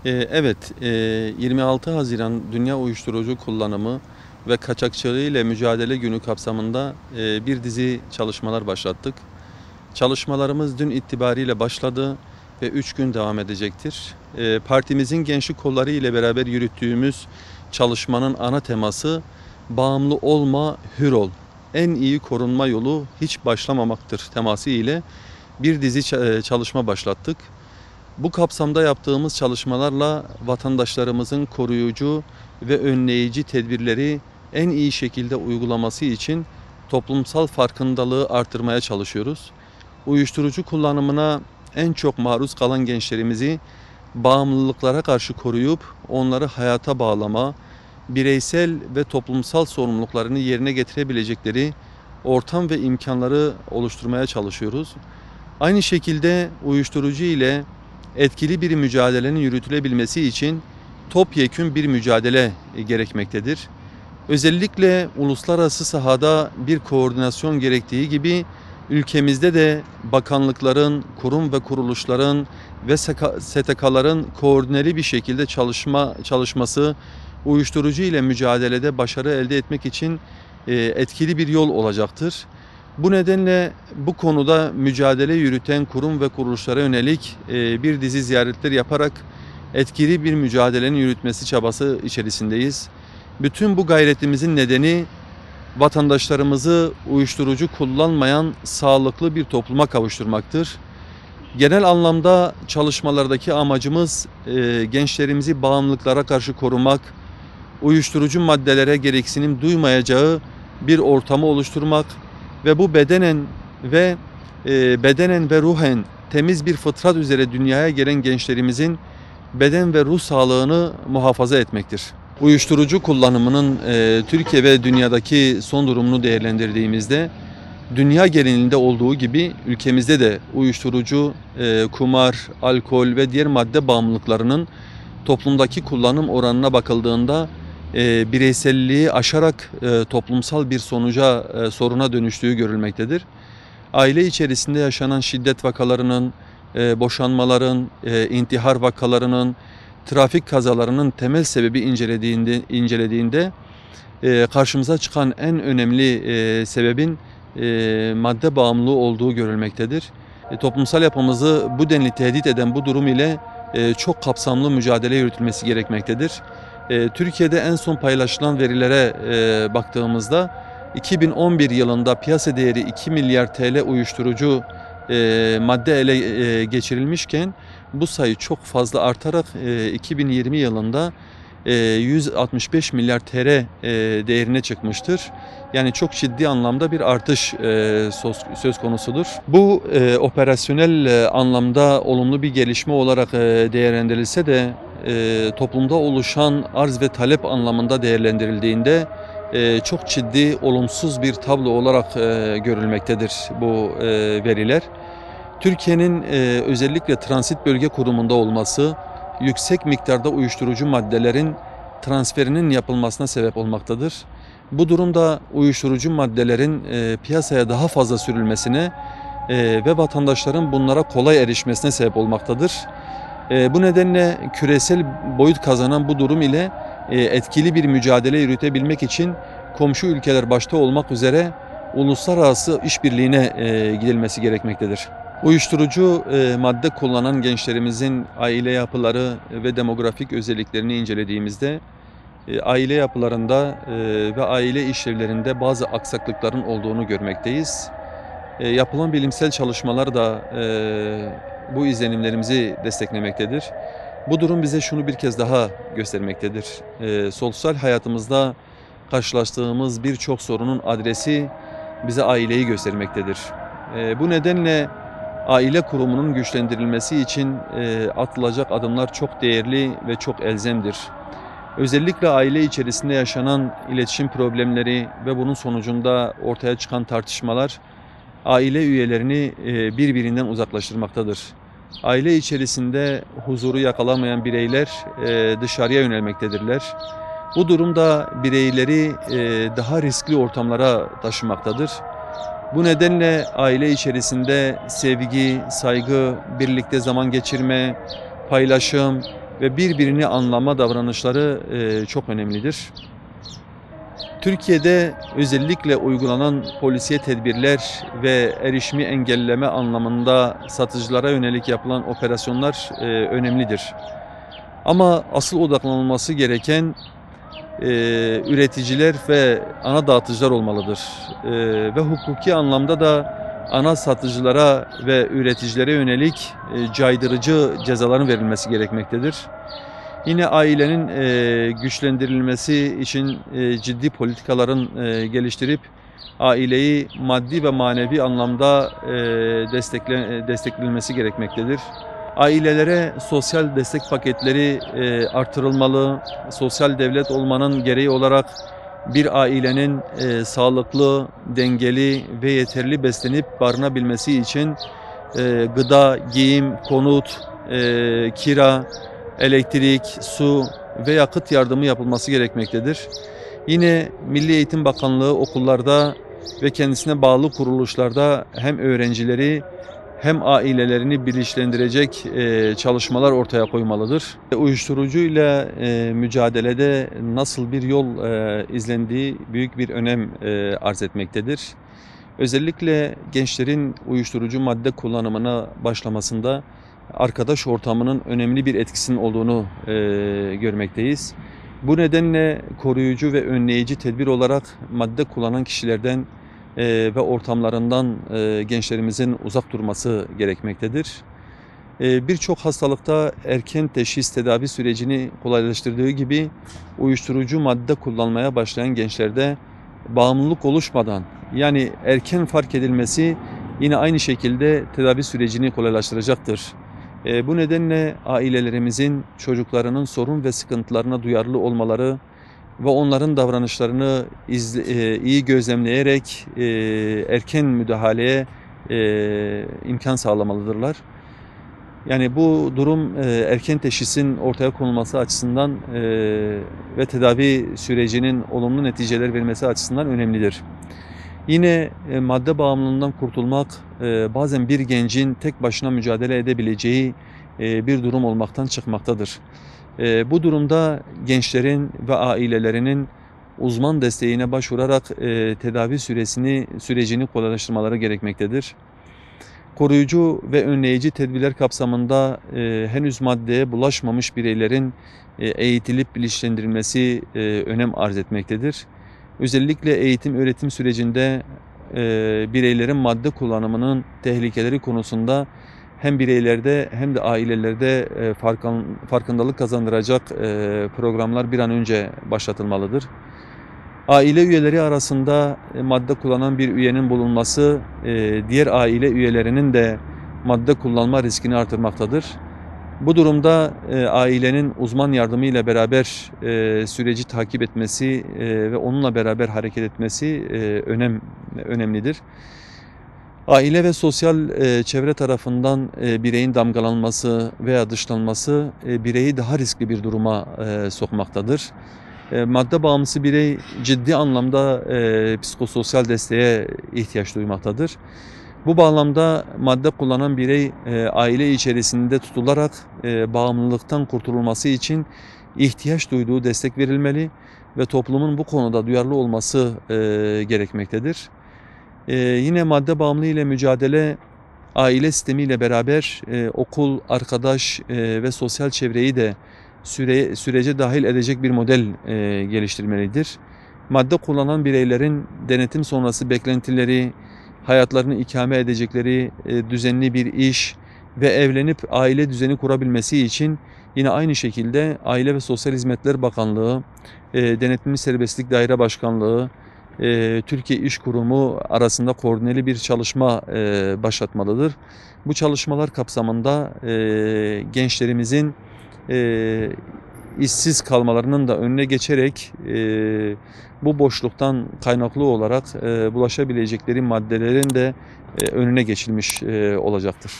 Evet, 26 Haziran Dünya Uyuşturucu Kullanımı ve Kaçakçılığı ile Mücadele Günü kapsamında bir dizi çalışmalar başlattık. Çalışmalarımız dün itibariyle başladı ve 3 gün devam edecektir. Partimizin gençlik kolları ile beraber yürüttüğümüz çalışmanın ana teması bağımlı olma, hür ol. En iyi korunma yolu hiç başlamamaktır teması ile bir dizi çalışma başlattık. Bu kapsamda yaptığımız çalışmalarla vatandaşlarımızın koruyucu ve önleyici tedbirleri en iyi şekilde uygulaması için toplumsal farkındalığı artırmaya çalışıyoruz. Uyuşturucu kullanımına en çok maruz kalan gençlerimizi bağımlılıklara karşı koruyup onları hayata bağlama, bireysel ve toplumsal sorumluluklarını yerine getirebilecekleri ortam ve imkanları oluşturmaya çalışıyoruz. Aynı şekilde uyuşturucu ile etkili bir mücadelenin yürütülebilmesi için topyekün bir mücadele gerekmektedir. Özellikle uluslararası sahada bir koordinasyon gerektiği gibi ülkemizde de bakanlıkların, kurum ve kuruluşların ve STK'ların koordineli bir şekilde çalışması uyuşturucu ile mücadelede başarı elde etmek için etkili bir yol olacaktır. Bu nedenle bu konuda mücadele yürüten kurum ve kuruluşlara yönelik bir dizi ziyaretler yaparak etkili bir mücadelenin yürütmesi çabası içerisindeyiz. Bütün bu gayretimizin nedeni vatandaşlarımızı uyuşturucu kullanmayan sağlıklı bir topluma kavuşturmaktır. Genel anlamda çalışmalardaki amacımız gençlerimizi bağımlılıklara karşı korumak, uyuşturucu maddelere gereksinim duymayacağı bir ortamı oluşturmak ve bu bedenen ve ruhen temiz bir fıtrat üzere dünyaya gelen gençlerimizin beden ve ruh sağlığını muhafaza etmektir. Uyuşturucu kullanımının Türkiye ve dünyadaki son durumunu değerlendirdiğimizde dünya genelinde olduğu gibi ülkemizde de uyuşturucu, kumar, alkol ve diğer madde bağımlılıklarının toplumdaki kullanım oranına bakıldığında bireyselliği aşarak toplumsal bir soruna dönüştüğü görülmektedir. Aile içerisinde yaşanan şiddet vakalarının, boşanmaların, intihar vakalarının, trafik kazalarının temel sebebi incelediğinde karşımıza çıkan en önemli sebebin madde bağımlılığı olduğu görülmektedir. Toplumsal yapımızı bu denli tehdit eden bu durum ile çok kapsamlı mücadele yürütülmesi gerekmektedir. Türkiye'de en son paylaşılan verilere baktığımızda 2011 yılında piyasa değeri 2 milyar TL uyuşturucu madde ele geçirilmişken bu sayı çok fazla artarak 2020 yılında 165 milyar TL değerine çıkmıştır. Yani çok ciddi anlamda bir artış söz konusudur. Bu operasyonel anlamda olumlu bir gelişme olarak değerlendirilse de toplumda oluşan arz ve talep anlamında değerlendirildiğinde çok ciddi olumsuz bir tablo olarak görülmektedir bu veriler. Türkiye'nin özellikle transit bölge konumunda olması yüksek miktarda uyuşturucu maddelerin transferinin yapılmasına sebep olmaktadır. Bu durumda uyuşturucu maddelerin piyasaya daha fazla sürülmesine ve vatandaşların bunlara kolay erişmesine sebep olmaktadır. Bu nedenle küresel boyut kazanan bu durum ile etkili bir mücadele yürütebilmek için komşu ülkeler başta olmak üzere uluslararası işbirliğine gidilmesi gerekmektedir. Uyuşturucu madde kullanan gençlerimizin aile yapıları ve demografik özelliklerini incelediğimizde aile yapılarında ve aile işlevlerinde bazı aksaklıkların olduğunu görmekteyiz. Yapılan bilimsel çalışmalar da bu izlenimlerimizi desteklemektedir. Bu durum bize şunu bir kez daha göstermektedir. Sosyal hayatımızda karşılaştığımız birçok sorunun adresi bize aileyi göstermektedir. Bu nedenle aile kurumunun güçlendirilmesi için atılacak adımlar çok değerli ve çok elzemdir. Özellikle aile içerisinde yaşanan iletişim problemleri ve bunun sonucunda ortaya çıkan tartışmalar aile üyelerini birbirinden uzaklaştırmaktadır. Aile içerisinde huzuru yakalamayan bireyler dışarıya yönelmektedirler. Bu durumda bireyleri daha riskli ortamlara taşımaktadır. Bu nedenle aile içerisinde sevgi, saygı, birlikte zaman geçirme, paylaşım, ve birbirini anlama davranışları çok önemlidir. Türkiye'de özellikle uygulanan polisiye tedbirler ve erişimi engelleme anlamında satıcılara yönelik yapılan operasyonlar önemlidir. Ama asıl odaklanılması gereken üreticiler ve ana dağıtıcılar olmalıdır. Ve hukuki anlamda da ana satıcılara ve üreticilere yönelik caydırıcı cezaların verilmesi gerekmektedir. Yine ailenin güçlendirilmesi için ciddi politikaların geliştirip aileyi maddi ve manevi anlamda desteklenmesi gerekmektedir. Ailelere sosyal destek paketleri artırılmalı. Sosyal devlet olmanın gereği olarak bir ailenin sağlıklı, dengeli ve yeterli beslenip barınabilmesi için gıda, giyim, konut, kira, elektrik, su ve yakıt yardımı yapılması gerekmektedir. Yine Milli Eğitim Bakanlığı okullarda ve kendisine bağlı kuruluşlarda hem öğrencileri hem ailelerini bilinçlendirecek çalışmalar ortaya koymalıdır. Uyuşturucuyla mücadelede nasıl bir yol izlendiği büyük bir önem arz etmektedir. Özellikle gençlerin uyuşturucu madde kullanımına başlamasında arkadaş ortamının önemli bir etkisinin olduğunu görmekteyiz. Bu nedenle koruyucu ve önleyici tedbir olarak madde kullanan kişilerden ve ortamlarından gençlerimizin uzak durması gerekmektedir. Birçok hastalıkta erken teşhis tedavi sürecini kolaylaştırdığı gibi uyuşturucu madde kullanmaya başlayan gençlerde bağımlılık oluşmadan, yani erken fark edilmesi yine aynı şekilde tedavi sürecini kolaylaştıracaktır. Bu nedenle ailelerimizin çocuklarının sorun ve sıkıntılarına duyarlı olmaları ve onların davranışlarını iyi gözlemleyerek erken müdahaleye imkan sağlamalıdırlar. Yani bu durum erken teşhisin ortaya konulması açısından ve tedavi sürecinin olumlu neticeler vermesi açısından önemlidir. Yine madde bağımlılığından kurtulmak bazen bir gencin tek başına mücadele edebileceği bir durum olmaktan çıkmaktadır. Bu durumda gençlerin ve ailelerinin uzman desteğine başvurarak tedavi sürecini kolaylaştırmaları gerekmektedir. Koruyucu ve önleyici tedbirler kapsamında henüz maddeye bulaşmamış bireylerin eğitilip bilinçlendirilmesi önem arz etmektedir. Özellikle eğitim öğretim sürecinde bireylerin madde kullanımının tehlikeleri konusunda hem bireylerde hem de ailelerde farkındalık kazandıracak programlar bir an önce başlatılmalıdır. Aile üyeleri arasında madde kullanan bir üyenin bulunması diğer aile üyelerinin de madde kullanma riskini artırmaktadır. Bu durumda ailenin uzman yardımıyla beraber süreci takip etmesi ve onunla beraber hareket etmesi önemlidir. Aile ve sosyal çevre tarafından bireyin damgalanması veya dışlanması bireyi daha riskli bir duruma sokmaktadır. Madde bağımlısı birey ciddi anlamda psikososyal desteğe ihtiyaç duymaktadır. Bu bağlamda madde kullanan birey aile içerisinde tutularak bağımlılıktan kurtulması için ihtiyaç duyduğu destek verilmeli ve toplumun bu konuda duyarlı olması gerekmektedir. Yine madde bağımlılığı ile mücadele aile sistemiyle beraber okul, arkadaş ve sosyal çevreyi de sürece dahil edecek bir model geliştirmelidir. Madde kullanan bireylerin denetim sonrası beklentileri, hayatlarını ikame edecekleri düzenli bir iş ve evlenip aile düzeni kurabilmesi için yine aynı şekilde Aile ve Sosyal Hizmetler Bakanlığı, Denetimli Serbestlik Daire Başkanlığı, Türkiye İş Kurumu arasında koordineli bir çalışma başlatmalıdır. Bu çalışmalar kapsamında gençlerimizin işsiz kalmalarının da önüne geçerek bu boşluktan kaynaklı olarak bulaşabilecekleri maddelerin de önüne geçilmiş olacaktır.